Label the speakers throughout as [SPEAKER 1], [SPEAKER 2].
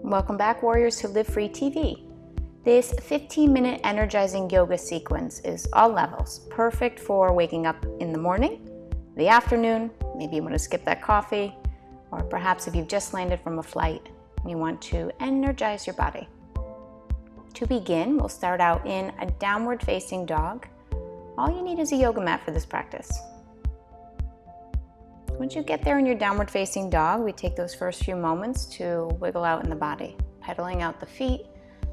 [SPEAKER 1] Welcome back, Warriors Who Live Free TV. This 15-minute energizing yoga sequence is all levels, perfect for waking up in the morning, the afternoon, maybe you want to skip that coffee, or perhaps if you've just landed from a flight and you want to energize your body. To begin, we'll start out in a downward facing dog. All you need is a yoga mat for this practice. Once you get there in your downward facing dog, we take those first few moments to wiggle out in the body, pedaling out the feet,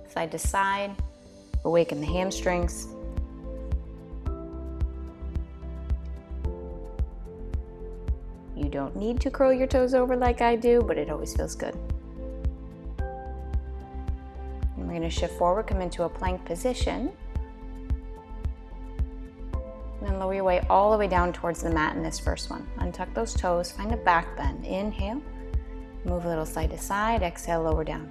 [SPEAKER 1] side to side, awaken the hamstrings. You don't need to curl your toes over like I do, but it always feels good. And we're going to shift forward, come into a plank position. And then lower your way all the way down towards the mat in this first one. Untuck those toes, find a back bend. Inhale, move a little side to side, exhale, lower down.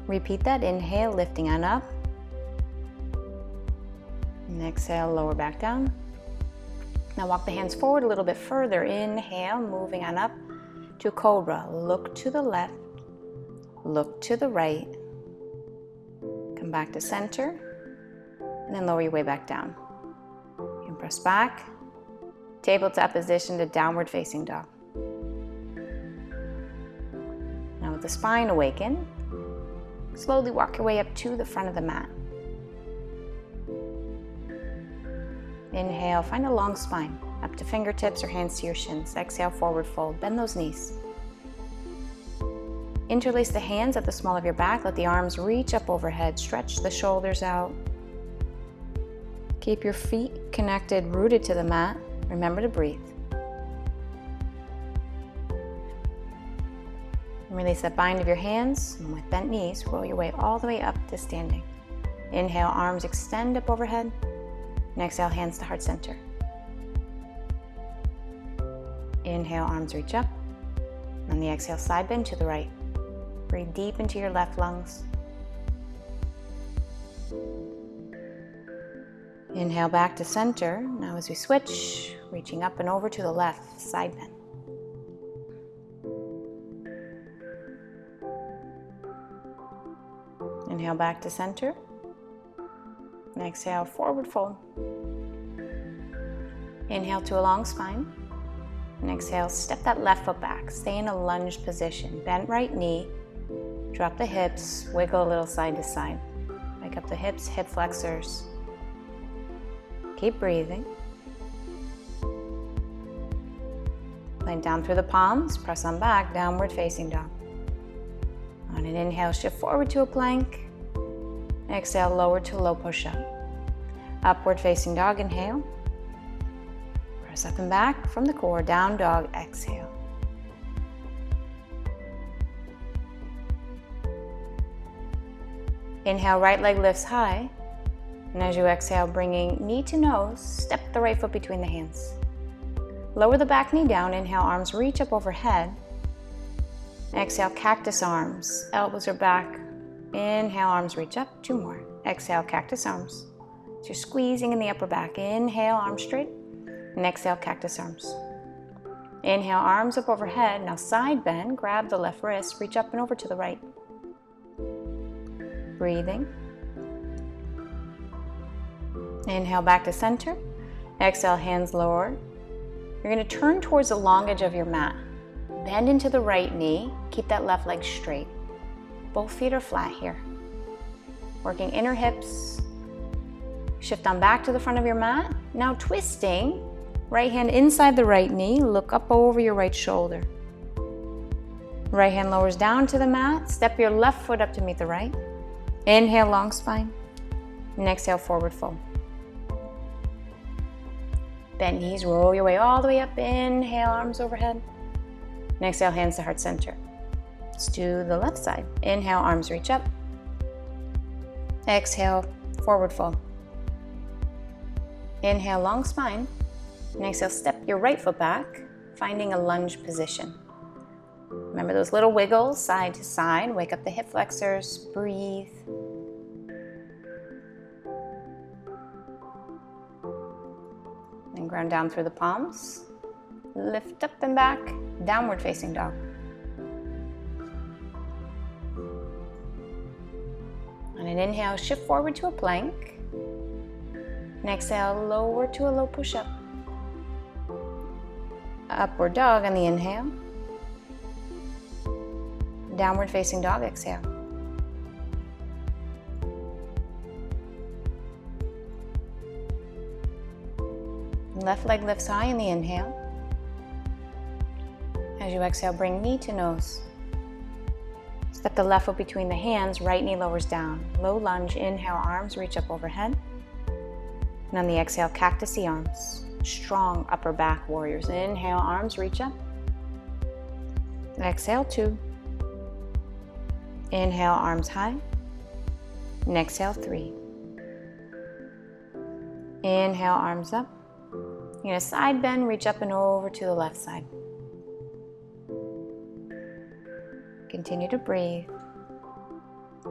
[SPEAKER 1] Repeat that, inhale, lifting on up. And exhale, lower back down. Now walk the hands forward a little bit further. Inhale, moving on up to cobra. Look to the left, look to the right. Come back to center, and then lower your way back down. And press back, tabletop position to downward facing dog. Now with the spine awakened, slowly walk your way up to the front of the mat. Inhale, find a long spine, up to fingertips or hands to your shins. Exhale, forward fold, bend those knees. Interlace the hands at the small of your back, let the arms reach up overhead, stretch the shoulders out. Keep your feet connected, rooted to the mat. Remember to breathe. And release that bind of your hands, and with bent knees, roll your way all the way up to standing. Inhale, arms extend up overhead. And exhale, hands to heart center. Inhale, arms reach up. On the exhale, side bend to the right. Breathe deep into your left lungs. Inhale back to center. Now as we switch, reaching up and over to the left, side bend. Inhale back to center. And exhale, forward fold. Inhale to a long spine. And exhale, step that left foot back. Stay in a lunge position. Bend right knee. Drop the hips. Wiggle a little side to side. Wake up the hips, hip flexors. Keep breathing. Plank down through the palms. Press on back, downward facing dog. On an inhale, shift forward to a plank. Exhale, lower to low push-up. Upward facing dog, inhale. Press up and back from the core, down dog, exhale. Inhale, right leg lifts high. And as you exhale, bringing knee to nose, step the right foot between the hands. Lower the back knee down, inhale, arms reach up overhead. Exhale, cactus arms, elbows are back. Inhale, arms reach up, 2 more. Exhale, cactus arms. So you're squeezing in the upper back. Inhale, arms straight. And exhale, cactus arms. Inhale, arms up overhead. Now side bend, grab the left wrist, reach up and over to the right. Breathing. Inhale back to center. Exhale, hands lower. You're going to turn towards the long edge of your mat. Bend into the right knee. Keep that left leg straight. Both feet are flat here. Working inner hips. Shift on back to the front of your mat. Now twisting. Right hand inside the right knee. Look up over your right shoulder. Right hand lowers down to the mat. Step your left foot up to meet the right. Inhale, long spine. And exhale, forward fold. Bend knees, roll your way all the way up. Inhale, arms overhead. And exhale, hands to heart center. Let's do the left side. Inhale, arms reach up. Exhale, forward fold. Inhale, long spine. And exhale, step your right foot back, finding a lunge position. Remember those little wiggles, side to side. Wake up the hip flexors, breathe. And ground down through the palms. Lift up and back, downward facing dog. And inhale, shift forward to a plank. And exhale, lower to a low push-up. Upward dog on the inhale. Downward facing dog, exhale. Left leg lifts high in the inhale. As you exhale, bring knee to nose. Step the left foot between the hands, right knee lowers down. Low lunge, inhale, arms reach up overhead. And on the exhale, cactusy arms. Strong upper back warriors. Inhale, arms reach up. Exhale, 2. Inhale, arms high. And exhale, 3. Inhale, arms up. You're going to side bend, reach up and over to the left side. Continue to breathe.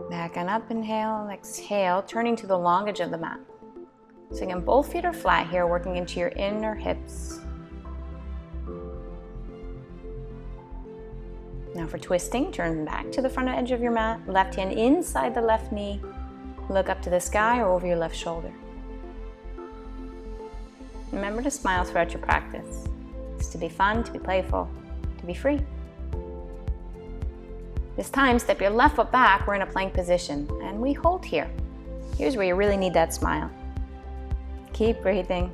[SPEAKER 1] Back on up, inhale, exhale, turning to the long edge of the mat. So again, both feet are flat here, working into your inner hips. Now for twisting, turn back to the front edge of your mat, left hand inside the left knee, look up to the sky or over your left shoulder. Remember to smile throughout your practice. It's to be fun, to be playful, to be free. This time, step your left foot back, we're in a plank position, and we hold here. Here's where you really need that smile. Keep breathing.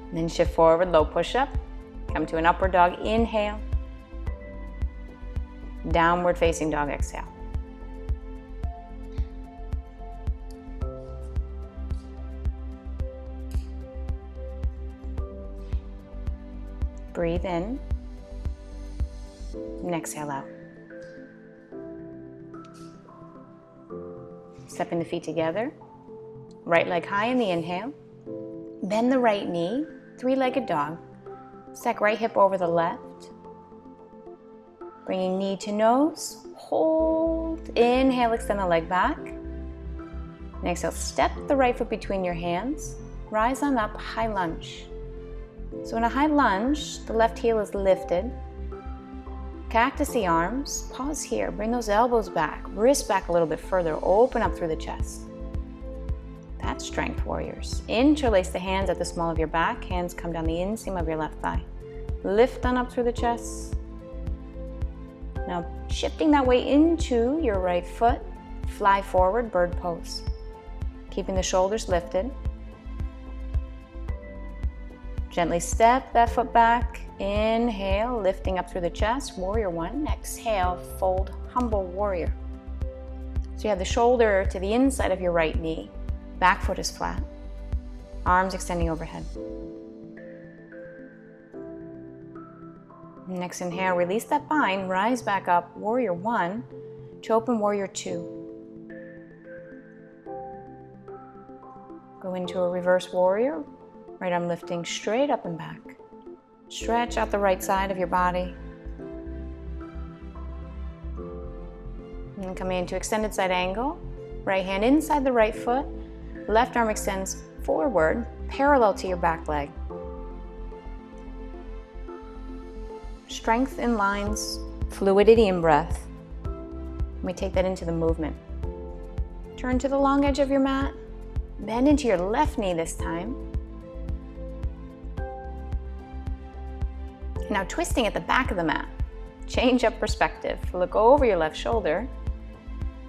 [SPEAKER 1] And then shift forward, low push-up. Come to an upward dog, inhale. Downward facing dog, exhale. Breathe in, and exhale out. Stepping the feet together, right leg high in the inhale. Bend the right knee, three-legged dog. Stack right hip over the left. Bringing knee to nose, hold. Inhale, extend the leg back. And exhale, step the right foot between your hands. Rise on up, high lunge. So in a high lunge, the left heel is lifted. Cactusy arms, pause here, bring those elbows back, wrists back a little bit further, open up through the chest. That's strength, warriors. Interlace the hands at the small of your back, hands come down the inseam of your left thigh. Lift on up through the chest. Now shifting that weight into your right foot, fly forward, bird pose. Keeping the shoulders lifted. Gently step that foot back. Inhale, lifting up through the chest, warrior one. Exhale, fold, humble warrior. So you have the shoulder to the inside of your right knee. Back foot is flat. Arms extending overhead. Next inhale, release that bind, rise back up, warrior one, to open warrior two. Go into a reverse warrior. Right arm lifting straight up and back. Stretch out the right side of your body. And then coming into extended side angle. Right hand inside the right foot. Left arm extends forward, parallel to your back leg. Strength in lines, fluidity in breath. And we take that into the movement. Turn to the long edge of your mat. Bend into your left knee this time. Now twisting at the back of the mat. Change up perspective. Look over your left shoulder.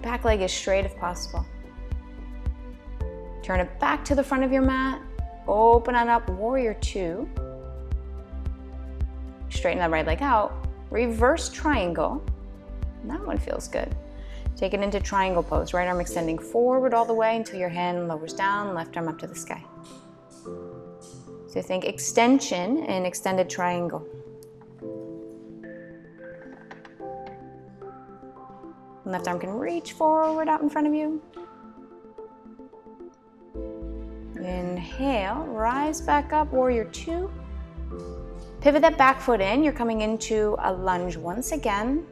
[SPEAKER 1] Back leg is straight if possible. Turn it back to the front of your mat. Open on up, warrior two. Straighten that right leg out. Reverse triangle. That one feels good. Take it into triangle pose. Right arm extending forward all the way until your hand lowers down. Left arm up to the sky. So think extension and extended triangle. Left arm can reach forward out in front of you. Inhale, rise back up, warrior two. Pivot that back foot in. You're coming into a lunge once again.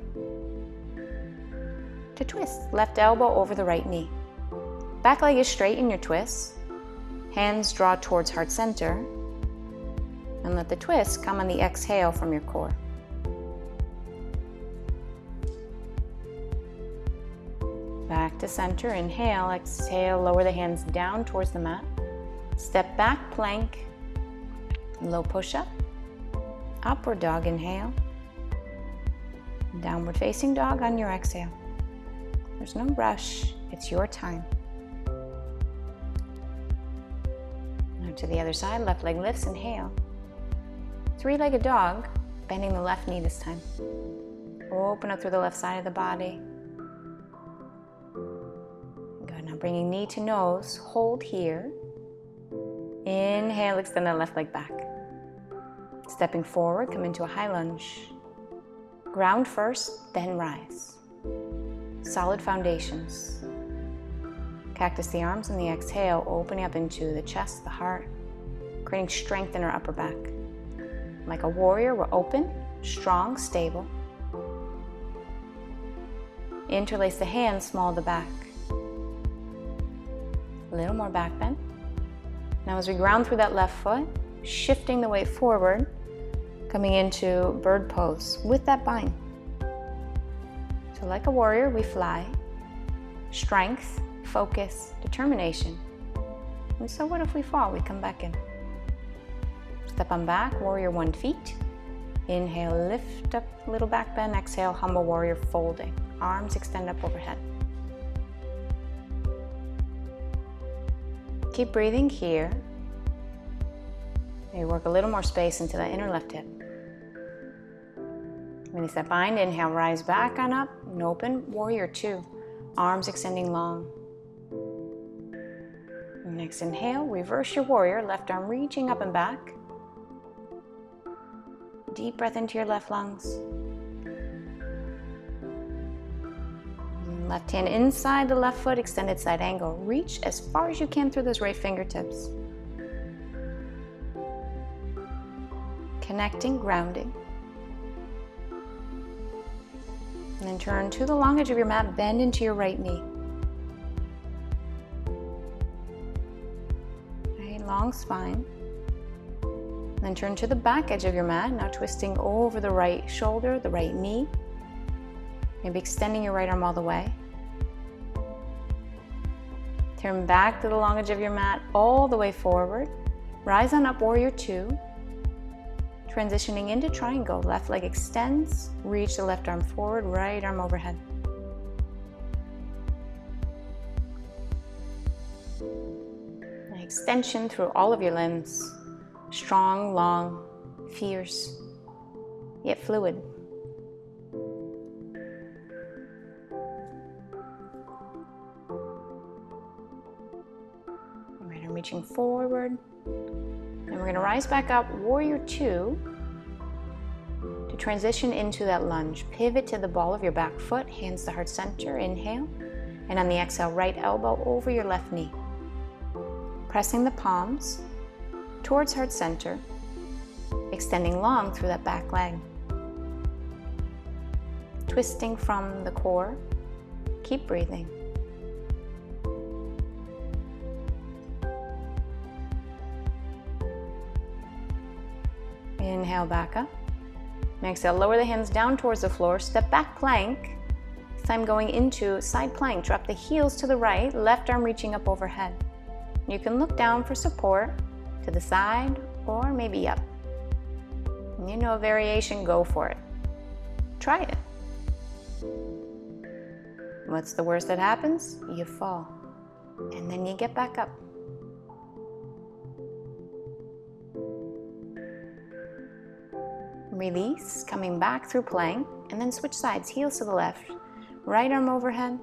[SPEAKER 1] To twist, left elbow over the right knee. Back leg is straight in your twist. Hands draw towards heart center. And let the twist come on the exhale from your core. Back to center, inhale, exhale, lower the hands down towards the mat. Step back, plank, low push-up, upward dog, inhale, downward facing dog on your exhale. There's no rush, it's your time. Now to the other side, left leg lifts, inhale. Three-legged dog, bending the left knee this time. Open up through the left side of the body. Good, now bringing knee to nose, hold here. Inhale, extend that left leg back. Stepping forward, come into a high lunge. Ground first, then rise. Solid foundations. Cactus the arms on the exhale, opening up into the chest, the heart, creating strength in our upper back. Like a warrior, we're open, strong, stable. Interlace the hands, small to back. A little more back bend. Now as we ground through that left foot, shifting the weight forward, coming into bird pose with that bind. So like a warrior, we fly. Strength, focus, determination. And so what if we fall? We come back in. Step on back, warrior 1 feet. Inhale, lift up, little back bend. Exhale, humble warrior, folding. Arms extend up overhead. Keep breathing here. Maybe work a little more space into the inner left hip. Release that bind, inhale, rise back on up and open, warrior 2. Arms extending long. Next inhale, reverse your warrior, left arm reaching up and back. Deep breath into your left lungs. Left hand inside the left foot, extended side angle. Reach as far as you can through those right fingertips. Connecting, grounding. And then turn to the long edge of your mat, bend into your right knee. Okay, long spine. And then turn to the back edge of your mat, now twisting over the right shoulder, the right knee. Maybe extending your right arm all the way. Turn back to the long edge of your mat, all the way forward. Rise on up, warrior 2. Transitioning into triangle, left leg extends, reach the left arm forward, right arm overhead. An extension through all of your limbs. Strong, long, fierce, yet fluid. Right arm reaching forward. And we're going to rise back up, warrior 2, to transition into that lunge. Pivot to the ball of your back foot, hands to heart center, inhale. And on the exhale, right elbow over your left knee. Pressing the palms towards heart center, extending long through that back leg. Twisting from the core, keep breathing. Inhale, back up. Exhale, lower the hands down towards the floor, step back plank. This time going into side plank, drop the heels to the right, left arm reaching up overhead. You can look down for support to the side or maybe up. And you know a variation, go for it. Try it. What's the worst that happens? You fall. And then you get back up. Release, coming back through plank, and then switch sides, heels to the left, right arm overhead.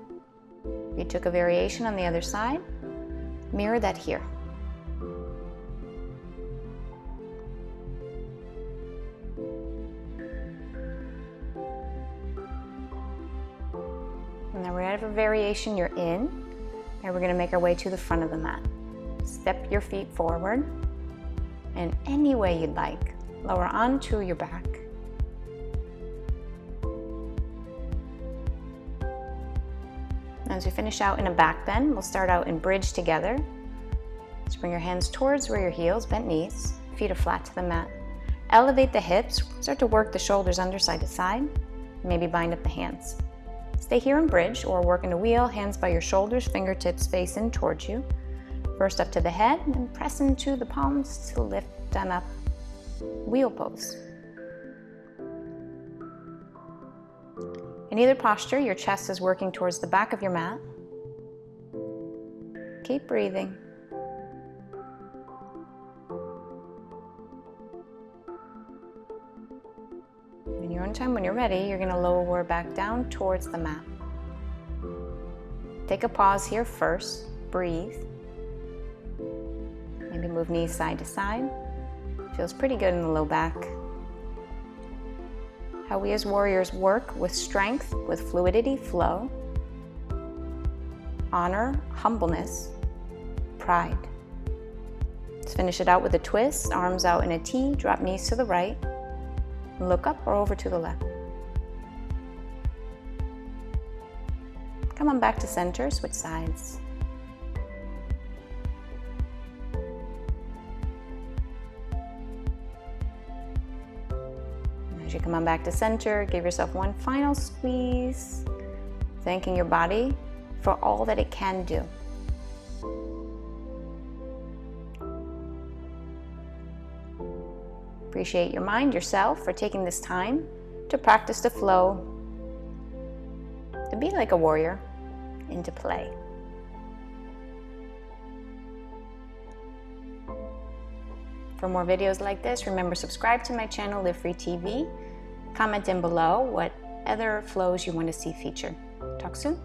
[SPEAKER 1] You took a variation on the other side, mirror that here. And then whatever variation you're in, and we're going to make our way to the front of the mat. Step your feet forward, and any way you'd like. Lower onto your back. As we finish out in a back bend, we'll start out in bridge together. Just bring your hands towards where your heels, bent knees, feet are flat to the mat. Elevate the hips, start to work the shoulders under side to side, maybe bind up the hands. Stay here in bridge or work in a wheel, hands by your shoulders, fingertips facing towards you. First up to the head and press into the palms to lift and up. Wheel pose. In either posture, your chest is working towards the back of your mat. Keep breathing. In your own time, when you're ready, you're going to lower back down towards the mat. Take a pause here first. Breathe. Maybe move knees side to side. Feels pretty good in the low back. How we as warriors work with strength, with fluidity, flow, honor, humbleness, pride. Let's finish it out with a twist, arms out in a T, drop knees to the right, look up or over to the left. Come on back to center, switch sides. As you come on back to center, give yourself one final squeeze, thanking your body for all that it can do. Appreciate your mind, yourself, for taking this time to practice the flow, to be like a warrior, into play. For more videos like this, remember subscribe to my channel, Live Free TV. Comment in below what other flows you want to see featured. Talk soon.